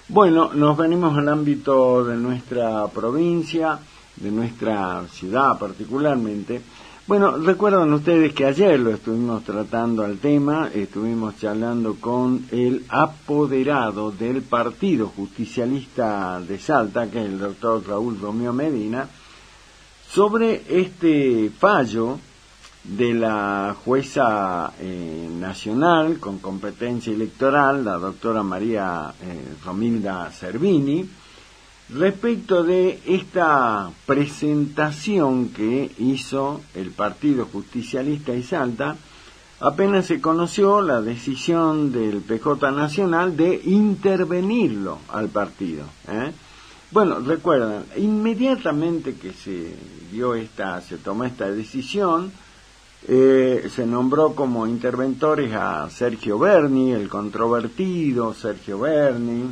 Bueno, nos venimos al ámbito de nuestra provincia, de nuestra ciudad particularmente. Bueno, recuerdan ustedes que ayer lo estuvimos tratando al tema, estuvimos charlando con el apoderado del Partido Justicialista de Salta, que es el doctor Raúl Romeo Medina, sobre este fallo de la jueza nacional con competencia electoral, la doctora María Romilda Cervini, respecto de esta presentación que hizo el Partido Justicialista de Salta. Apenas se conoció la decisión del PJ Nacional de intervenirlo al partido. Bueno, recuerdan, inmediatamente que se tomó esta decisión, se nombró como interventores a Sergio Berni, el controvertido Sergio Berni,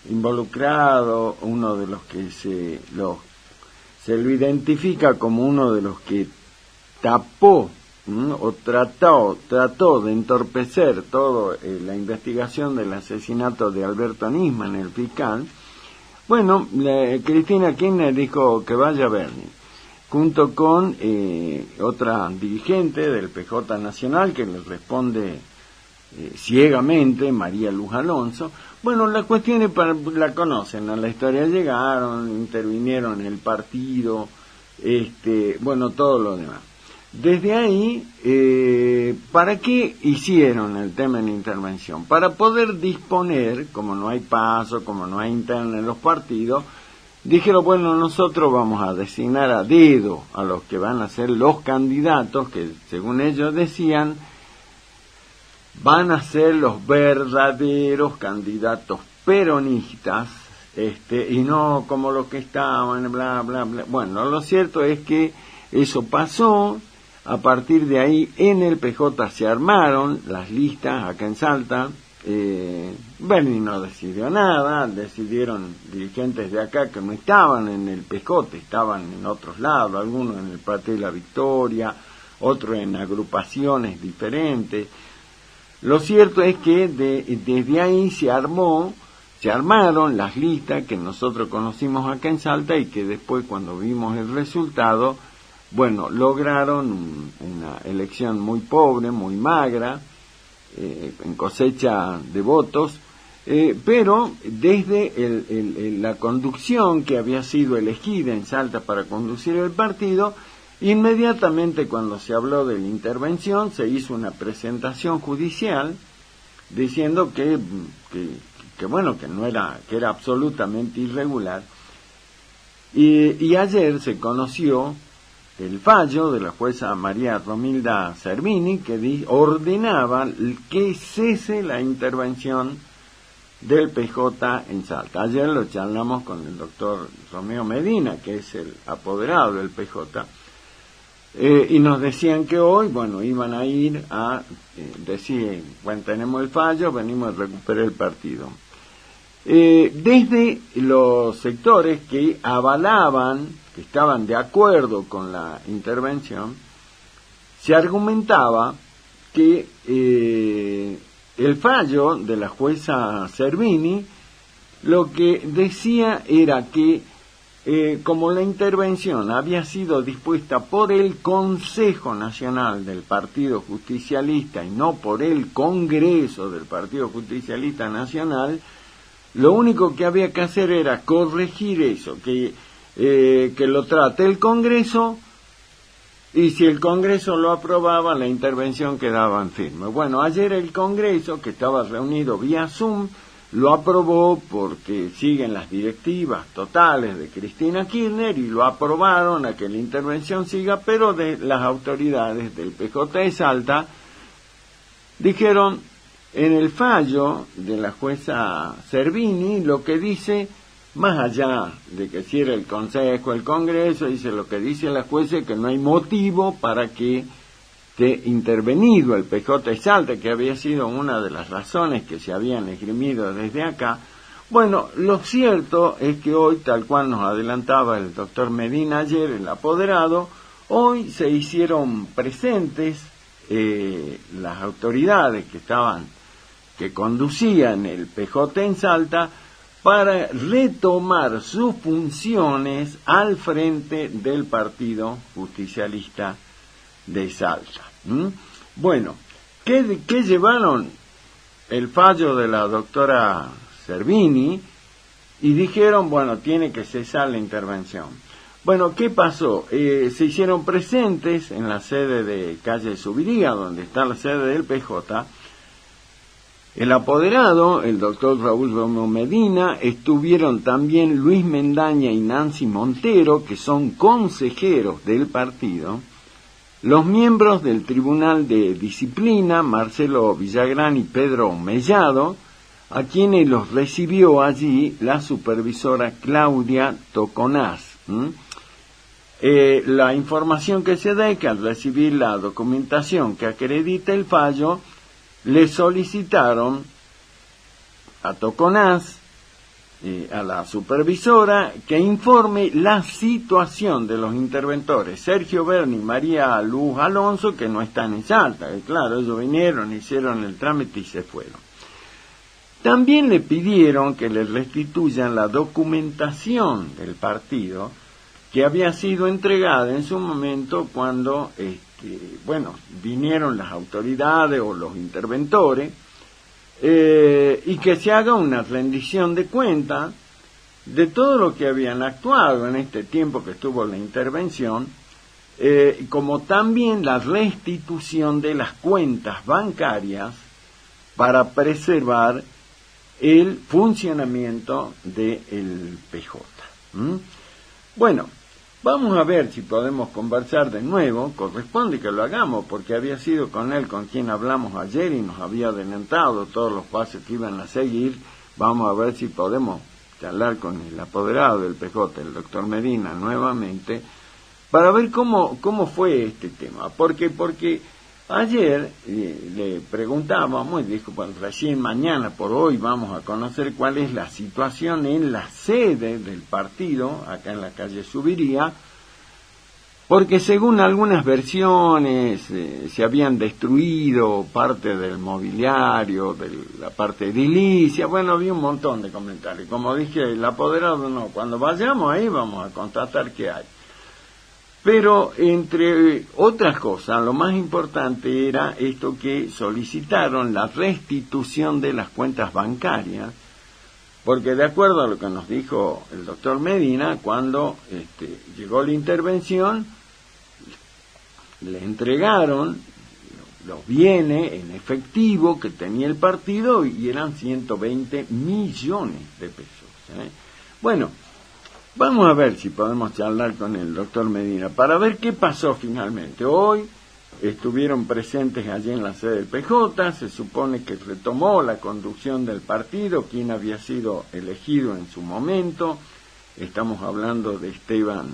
involucrado, uno de los que se lo identifica como uno de los que tapó o trató de entorpecer toda la investigación del asesinato de Alberto Nisman, el fiscal. Bueno, Cristina Kirchner dijo que vaya Berni, junto con otra dirigente del PJ Nacional que le responde ciegamente, María Luz Alonso. Bueno, la cuestión es, la conocen, a la historia llegaron, intervinieron en el partido, bueno, todo lo demás. Desde ahí, ¿para qué hicieron el tema de la intervención? Para poder disponer, como no hay paso, como no hay interna en los partidos, dijeron, bueno, nosotros vamos a designar a dedo a los que van a ser los candidatos, que según ellos decían, van a ser los verdaderos candidatos peronistas, y no como los que estaban, bla, bla, bla. Bueno, lo cierto es que eso pasó. A partir de ahí, en el PJ se armaron las listas acá en Salta. Berni no decidió nada, decidieron dirigentes de acá que no estaban en el PJ, estaban en otros lados, algunos en el Partido de la Victoria, otros en agrupaciones diferentes. Lo cierto es que desde ahí se armaron las listas que nosotros conocimos acá en Salta y que después, cuando vimos el resultado, bueno, lograron una elección muy pobre, muy magra, en cosecha de votos, pero desde la conducción que había sido elegida en Salta para conducir el partido, inmediatamente cuando se habló de la intervención se hizo una presentación judicial diciendo que bueno, que era absolutamente irregular, y ayer se conoció el fallo de la jueza María Romilda Cervini, que ordenaba que cese la intervención del PJ en Salta. Ayer lo charlamos con el doctor Romeo Medina, que es el apoderado del PJ, y nos decían que hoy, bueno, iban a ir a decir, bueno, tenemos el fallo, venimos a recuperar el partido. Desde los sectores que avalaban, que estaban de acuerdo con la intervención, se argumentaba que el fallo de la jueza Cervini lo que decía era que como la intervención había sido dispuesta por el Consejo Nacional del Partido Justicialista y no por el Congreso del Partido Justicialista Nacional, lo único que había que hacer era corregir eso, que lo trate el Congreso, y si el Congreso lo aprobaba, la intervención quedaba en firme. Bueno, ayer el Congreso, que estaba reunido vía Zoom, lo aprobó porque siguen las directivas totales de Cristina Kirchner y lo aprobaron a que la intervención siga, pero de las autoridades del PJ de Salta dijeron, en el fallo de la jueza Cervini, lo que dice, más allá de que cierre el Consejo, el Congreso, dice lo que dice la jueza, que no hay motivo para que esté intervenido el PJ de Salta, que había sido una de las razones que se habían esgrimido desde acá. Bueno, lo cierto es que hoy, tal cual nos adelantaba el doctor Medina ayer, el apoderado, hoy se hicieron presentes las autoridades que conducían el PJ en Salta para retomar sus funciones al frente del Partido Justicialista de Salta. Bueno, ¿qué llevaron? El fallo de la doctora Servini y dijeron, bueno, tiene que cesar la intervención. Bueno, ¿qué pasó? Se hicieron presentes en la sede de calle Subiría, donde está la sede del PJ. El apoderado, el doctor Raúl Romeo Medina, estuvieron también Luis Mendaña y Nancy Montero, que son consejeros del partido, los miembros del Tribunal de Disciplina, Marcelo Villagrán y Pedro Mellado, a quienes los recibió allí la supervisora Claudia Toconaz. La información que se da es que al recibir la documentación que acredita el fallo, le solicitaron a Toconaz, a la supervisora, que informe la situación de los interventores Sergio Berni y María Luz Alonso, que no están en Salta. Claro, ellos vinieron, hicieron el trámite y se fueron. También le pidieron que le restituyan la documentación del partido que había sido entregada en su momento cuando vinieron las autoridades o los interventores, y que se haga una rendición de cuenta de todo lo que habían actuado en este tiempo que estuvo la intervención, como también la restitución de las cuentas bancarias para preservar el funcionamiento del PJ. Bueno, vamos a ver si podemos conversar de nuevo. Corresponde que lo hagamos, porque había sido con él con quien hablamos ayer y nos había adelantado todos los pasos que iban a seguir. Vamos a ver si podemos charlar con el apoderado del PJ, el doctor Medina, nuevamente, para ver cómo fue este tema. Porque ayer le preguntábamos y dijo, bueno, recién mañana por hoy vamos a conocer cuál es la situación en la sede del partido, acá en la calle Subiría, porque según algunas versiones se habían destruido parte del mobiliario, de la parte edilicia. Bueno, había un montón de comentarios. Como dije, el apoderado no, cuando vayamos ahí vamos a constatar qué hay. Pero, entre otras cosas, lo más importante era esto que solicitaron, la restitución de las cuentas bancarias, porque de acuerdo a lo que nos dijo el doctor Medina, cuando llegó la intervención, le entregaron los bienes en efectivo que tenía el partido y eran 120 millones de pesos. Bueno, vamos a ver si podemos charlar con el doctor Medina para ver qué pasó finalmente. Hoy estuvieron presentes allí en la sede del PJ, se supone que retomó la conducción del partido, quien había sido elegido en su momento. Estamos hablando de Esteban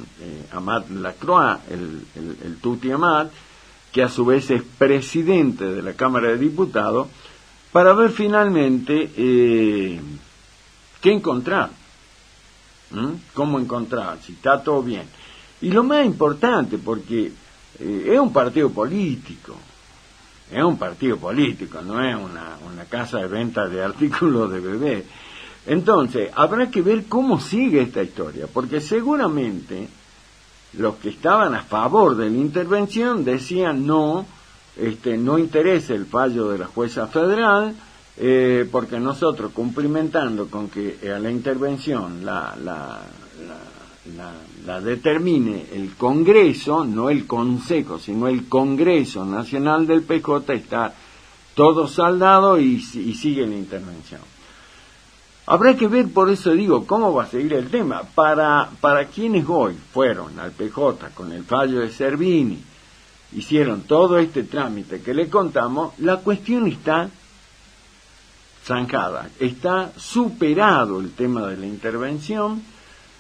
Amat Lacroix, el Tuti Amat, que a su vez es presidente de la Cámara de Diputados, para ver finalmente qué encontrar. ¿Cómo encontrar? Si está todo bien. Y lo más importante, porque es un partido político, no es una casa de venta de artículos de bebé. Entonces, habrá que ver cómo sigue esta historia, porque seguramente los que estaban a favor de la intervención decían no interesa el fallo de la jueza federal, porque nosotros, cumplimentando con que a la intervención la determine el Congreso, no el Consejo, sino el Congreso Nacional del PJ, está todo saldado y sigue la intervención. Habrá que ver, por eso digo, cómo va a seguir el tema. Para quienes hoy fueron al PJ con el fallo de Servini, hicieron todo este trámite que le contamos, la cuestión está zanjada, está superado el tema de la intervención.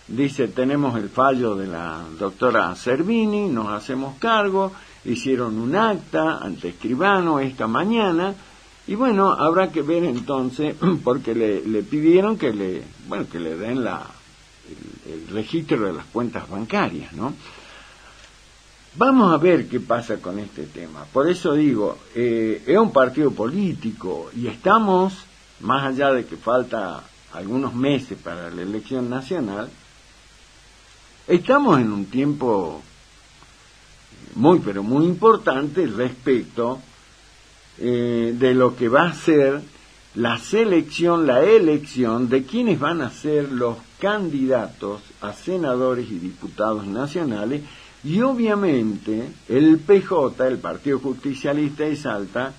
Dice, tenemos el fallo de la doctora Servini, nos hacemos cargo, hicieron un acta ante escribano esta mañana, y bueno, habrá que ver entonces, porque le pidieron que le den el registro de las cuentas bancarias, ¿no? Vamos a ver qué pasa con este tema. Por eso digo, es un partido político y estamos, más allá de que falta algunos meses para la elección nacional, estamos en un tiempo muy, pero muy importante respecto de lo que va a ser la elección de quienes van a ser los candidatos a senadores y diputados nacionales, y obviamente el PJ, el Partido Justicialista de Salta,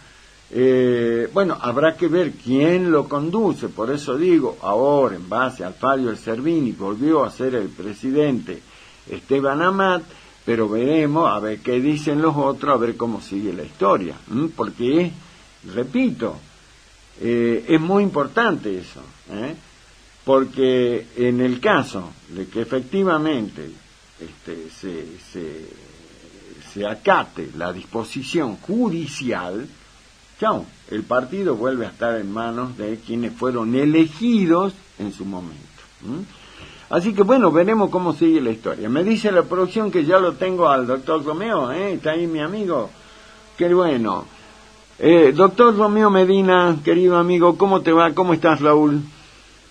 habrá que ver quién lo conduce. Por eso digo, ahora en base al fallo de Servini volvió a ser el presidente Esteban Amat, pero veremos a ver qué dicen los otros, a ver cómo sigue la historia, porque repito, es muy importante eso, porque en el caso de que efectivamente se acate la disposición judicial, chao, el partido vuelve a estar en manos de quienes fueron elegidos en su momento. Así que bueno, veremos cómo sigue la historia. Me dice la producción que ya lo tengo al doctor Romeo, está ahí mi amigo, qué bueno. Doctor Romeo Medina, querido amigo, ¿cómo te va? ¿Cómo estás, Raúl?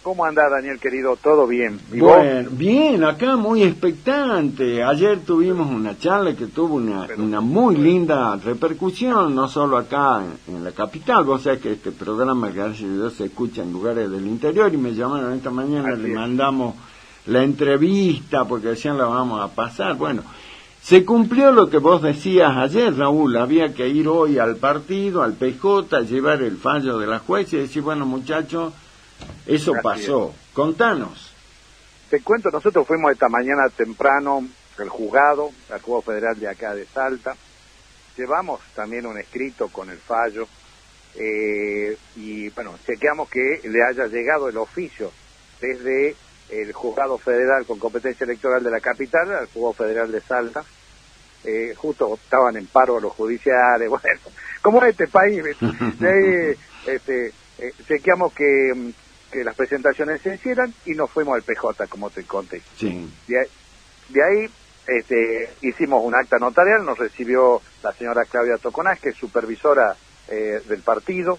¿Cómo andás, Daniel, querido? ¿Todo bien? ¿Y bueno, vos? Bien, acá muy expectante. Ayer tuvimos una charla que tuvo una muy linda repercusión, no solo acá en la capital. Vos sabés que este programa, gracias a Dios, se escucha en lugares del interior, y me llamaron esta mañana, le mandamos la entrevista porque decían la vamos a pasar. Bueno, se cumplió lo que vos decías ayer, Raúl. Había que ir hoy al partido, al PJ, llevar el fallo de la jueza y decir, bueno, muchachos, eso pasó. Contanos. Te cuento, nosotros fuimos esta mañana temprano al juzgado federal de acá de Salta. Llevamos también un escrito con el fallo y bueno, chequeamos que le haya llegado el oficio desde el juzgado federal con competencia electoral de la capital al juzgado federal de Salta. Justo estaban en paro los judiciales, bueno, como este país. De ahí, chequeamos que las presentaciones se hicieran y nos fuimos al PJ, como te conté. Sí. De ahí hicimos un acta notarial, nos recibió la señora Claudia Toconás, que es supervisora del partido,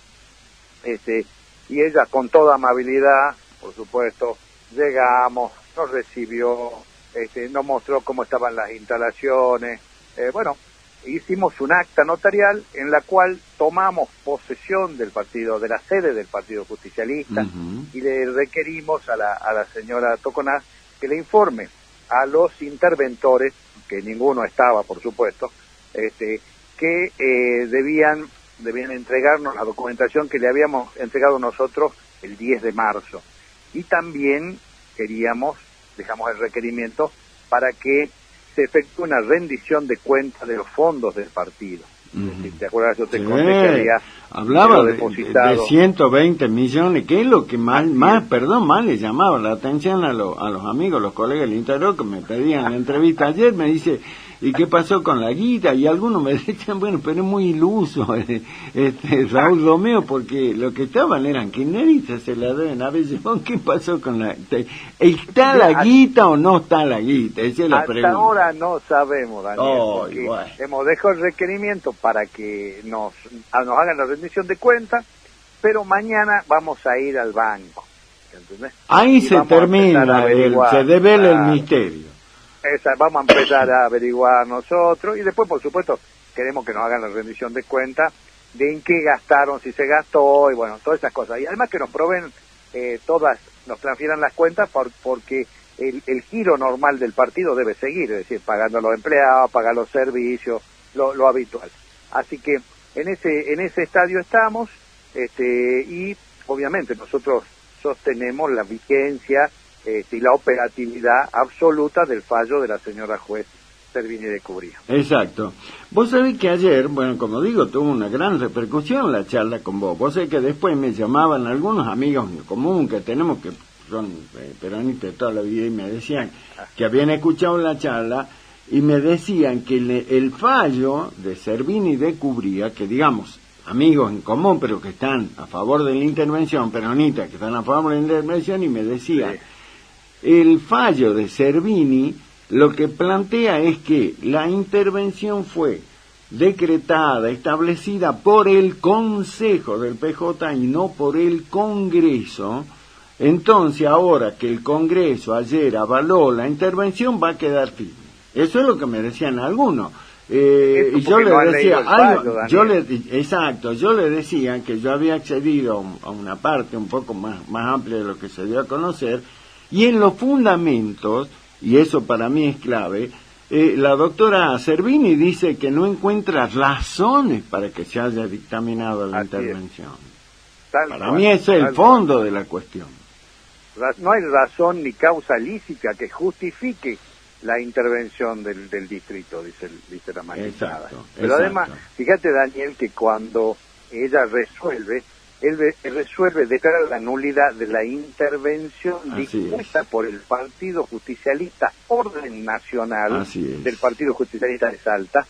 y ella con toda amabilidad, por supuesto, llegamos, nos recibió, nos mostró cómo estaban las instalaciones, hicimos un acta notarial en la cual tomamos posesión del partido, de la sede del Partido Justicialista, y le requerimos a la señora Toconás que le informe a los interventores, que ninguno estaba, por supuesto, que debían entregarnos la documentación que le habíamos entregado nosotros el 10 de marzo. Y también dejamos el requerimiento para que se efectúe una rendición de cuentas de los fondos del partido. ¿Te acuerdas? Yo te conté que había hablaba de 120 millones, que es lo que más le llamaba la atención a los amigos, los colegas del interior que me pedían la entrevista ayer. Me dice, ¿y qué pasó con la guita? Y algunos me decían, bueno, pero es muy iluso Raúl Romeo, porque lo que estaban eran kirchneristas, se la deben haber llevado. ¿Qué pasó con la... ¿Está la guita o no está la guita? Esa es la pregunta. Hasta ahora no sabemos, Daniel, porque hemos dejado el requerimiento para que nos hagan la rendición de cuentas, pero mañana vamos a ir al banco, ¿entendés? Ahí se termina, se devela el misterio. Vamos a empezar a averiguar nosotros, y después, por supuesto, queremos que nos hagan la rendición de cuenta de en qué gastaron, si se gastó, y bueno, todas esas cosas. Y además que nos proveen nos transfieran las cuentas porque el giro normal del partido debe seguir, es decir, pagando a los empleados, pagar los servicios, lo habitual. Así que en ese estadio estamos, y obviamente nosotros sostenemos la vigencia y la operatividad absoluta del fallo de la señora juez Servini de Cubría. Exacto. Vos sabés que ayer, bueno, como digo, tuvo una gran repercusión la charla con vos. Vos sabés que después me llamaban algunos amigos en común que tenemos, que son peronistas de toda la vida, y me decían que habían escuchado la charla y me decían que el fallo de Servini de Cubría, que digamos, amigos en común, pero que están a favor de la intervención, peronistas que están a favor de la intervención, y me decían... Sí. El fallo de Servini lo que plantea es que la intervención fue decretada, establecida por el Consejo del PJ y no por el Congreso, Entonces, ahora que el Congreso ayer avaló la intervención, va a quedar firme. Eso es lo que me decían algunos. Y yo le decía, exacto, yo le decía que yo había accedido a una parte un poco más amplia de lo que se dio a conocer, y en los fundamentos, y eso para mí es clave, la doctora Servini dice que no encuentra razones para que se haya dictaminado la intervención. Para mí ese es el fondo de la cuestión. No hay razón ni causa lícita que justifique la intervención del distrito, dice la magistrada. Pero además, fíjate, Daniel, que cuando ella resuelve, él resuelve declarar la nulidad de la intervención dispuesta por el Partido Justicialista Orden Nacional del Partido Justicialista de Salta.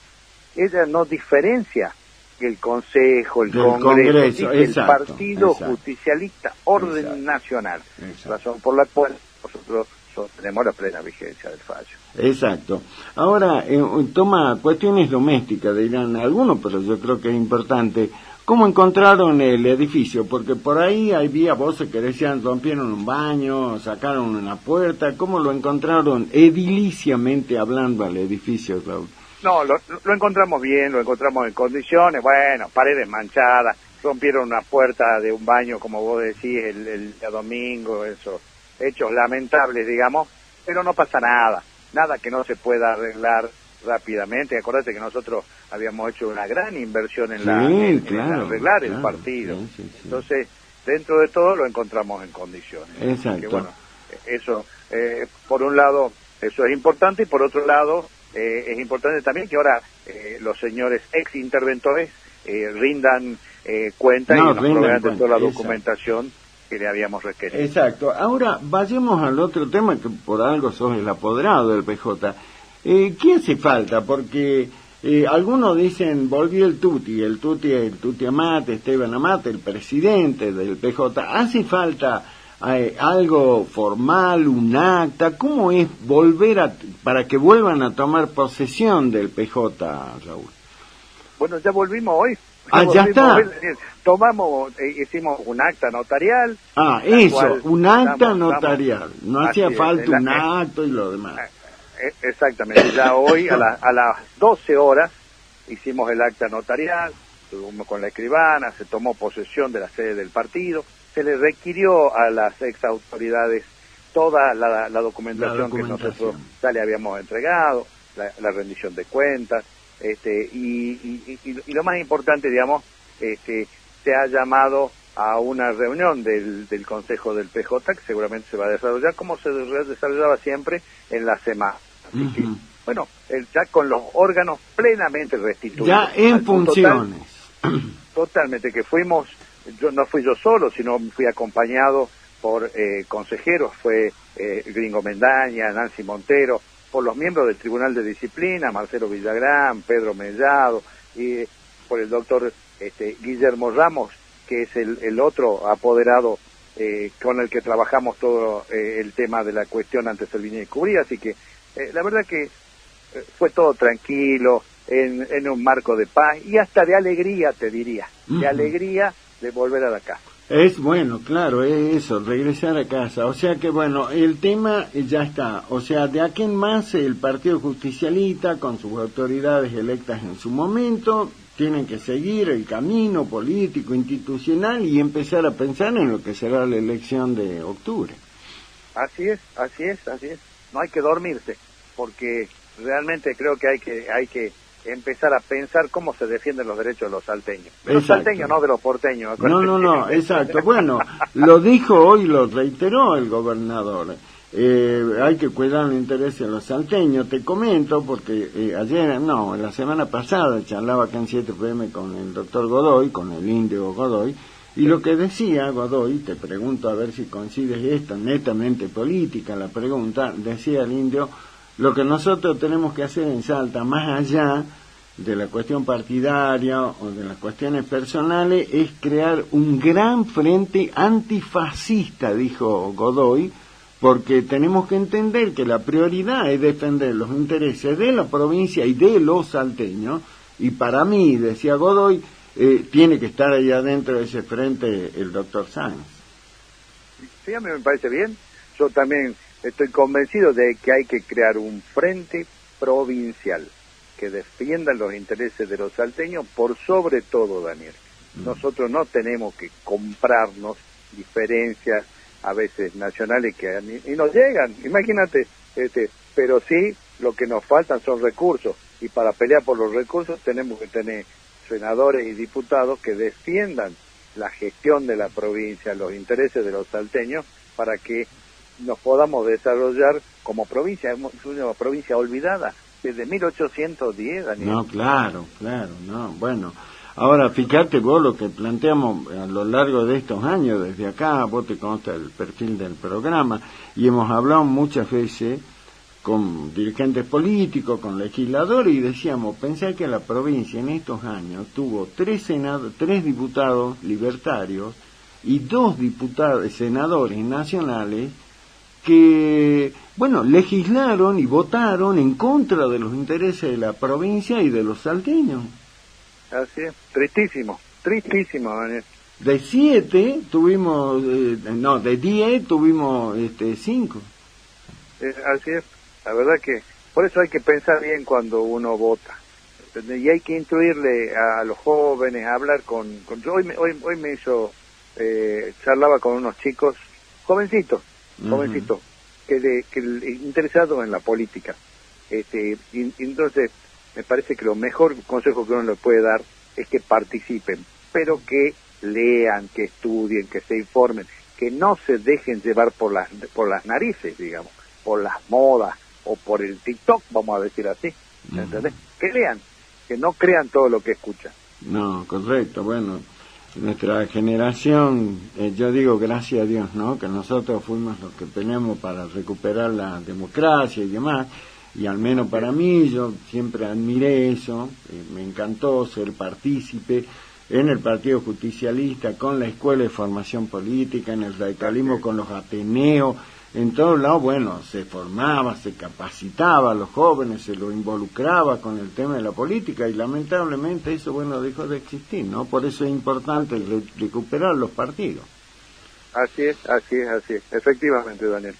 Ella no diferencia que el Consejo, el Congreso el Partido Justicialista Orden Nacional, razón por la cual nosotros sostenemos la plena vigencia del fallo. Exacto. Ahora, toma cuestiones domésticas, dirán algunos, pero yo creo que es importante. ¿Cómo encontraron el edificio? Porque por ahí había voces que decían rompieron un baño, sacaron una puerta. ¿Cómo lo encontraron ediliciamente hablando al edificio, Raúl? No, lo encontramos bien, lo encontramos en condiciones, bueno, paredes manchadas, rompieron una puerta de un baño, como vos decís, el día domingo, eso, hechos lamentables, digamos, pero no pasa nada que no se pueda arreglar rápidamente. Acordate que nosotros habíamos hecho una gran inversión en arreglar el partido. Sí. Entonces, dentro de todo lo encontramos en condiciones. Exacto. Que, bueno, eso, por un lado, eso es importante, y por otro lado, es importante también que ahora los señores ex interventores rindan cuenta y nos provean de toda la documentación que le habíamos requerido. Exacto. Ahora, vayamos al otro tema, que por algo sos el apoderado del PJ. ¿Qué hace falta? Porque algunos dicen, volvió el Tuti Amate, Esteban Amate, el presidente del PJ. ¿Hace falta algo formal, un acta? ¿Cómo es para que vuelvan a tomar posesión del PJ, Raúl? Bueno, ya volvimos hoy. Ya está. Hicimos un acta notarial. Un acta notarial. No hacía falta un acto y lo demás. Exactamente, ya hoy a las 12 horas hicimos el acta notarial, estuvimos con la escribana, se tomó posesión de la sede del partido, se le requirió a las ex autoridades toda la documentación que nosotros ya le habíamos entregado, la rendición de cuentas, y lo más importante, digamos, se ha llamado a una reunión del Consejo del PJ, que seguramente se va a desarrollar como se desarrollaba siempre en la semana. Así que, bueno, ya con los órganos plenamente restituidos. Ya en funciones. Totalmente, que no fui yo solo, sino fui acompañado por consejeros, fue Gringo Mendaña, Nancy Montero, por los miembros del Tribunal de Disciplina, Marcelo Villagrán, Pedro Mellado, y por el doctor Guillermo Ramos, que es el otro apoderado con el que trabajamos todo el tema de la cuestión ante Servini y Cubría. Así que la verdad que fue todo tranquilo, en un marco de paz y hasta de alegría, te diría, de alegría de volver a la casa. Es bueno, claro, es eso, regresar a casa. O sea que, bueno, el tema ya está. O sea, de aquí en más el Partido Justicialista, con sus autoridades electas en su momento, tienen que seguir el camino político, institucional y empezar a pensar en lo que será la elección de octubre. Así es. No hay que dormirse, porque realmente creo que hay que empezar a pensar cómo se defienden los derechos de los salteños. De los salteños, no de los porteños. No, exacto. Bueno, lo dijo hoy, lo reiteró el gobernador. Hay que cuidar los intereses de los salteños. Te comento, porque la semana pasada charlaba acá en 7 PM con el doctor Godoy, con el indio Godoy, y lo que decía Godoy, te pregunto a ver si coincides esto, netamente política la pregunta, decía el indio, lo que nosotros tenemos que hacer en Salta, más allá de la cuestión partidaria o de las cuestiones personales, es crear un gran frente antifascista, dijo Godoy, porque tenemos que entender que la prioridad es defender los intereses de la provincia y de los salteños, y para mí, decía Godoy, tiene que estar ahí adentro de ese frente el doctor Sáenz. Sí, a mí me parece bien. Yo también estoy convencido de que hay que crear un frente provincial que defienda los intereses de los salteños por sobre todo, Daniel. Nosotros no tenemos que comprarnos diferencias a veces nacionales que y nos llegan, imagínate, pero sí lo que nos faltan son recursos, y para pelear por los recursos tenemos que tener senadores y diputados que defiendan la gestión de la provincia, los intereses de los salteños, para que nos podamos desarrollar como provincia. Es una provincia olvidada desde 1810, Daniel. No, claro, no, bueno. Ahora, fíjate vos lo que planteamos a lo largo de estos años, desde acá, vos te consta el perfil del programa, y hemos hablado muchas veces con dirigentes políticos, con legisladores, y decíamos, pensá que la provincia en estos años tuvo 3 diputados libertarios y 2 senadores nacionales que, bueno, legislaron y votaron en contra de los intereses de la provincia y de los salteños. Así es, tristísimo, Daniel. De 7 tuvimos, de 10 tuvimos 5. Así es, la verdad que por eso hay que pensar bien cuando uno vota. Y hay que instruirle a los jóvenes, a hablar yo hoy me hizo, charlaba con unos chicos, jovencitos, que interesados en la política. Y entonces, me parece que lo mejor consejo que uno le puede dar es que participen, pero que lean, que estudien, que se informen, que no se dejen llevar por las narices, digamos, por las modas o por el TikTok, vamos a decir así, ¿entendés? Que lean, que no crean todo lo que escuchan. No, correcto, bueno, nuestra generación, yo digo gracias a Dios, ¿no?, que nosotros fuimos los que peleamos para recuperar la democracia y demás. Y al menos para mí, yo siempre admiré eso, me encantó ser partícipe en el Partido Justicialista, con la Escuela de Formación Política, en el radicalismo, con los ateneos, en todos lados, bueno, se formaba, se capacitaba a los jóvenes, se los involucraba con el tema de la política, y lamentablemente eso, bueno, dejó de existir, ¿no? Por eso es importante recuperar los partidos. Así es, efectivamente, Daniel.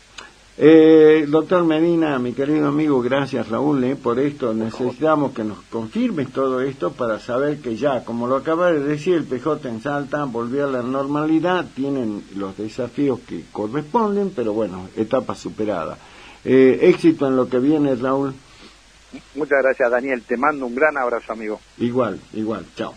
Doctor Medina, mi querido amigo, gracias Raúl por esto. Necesitamos que nos confirmes todo esto para saber que ya, como lo acaba de decir, el PJ en Salta volvió a la normalidad, tienen los desafíos que corresponden, pero bueno, etapa superada. Éxito en lo que viene, Raúl. Muchas gracias, Daniel, te mando un gran abrazo, amigo. Igual, chao.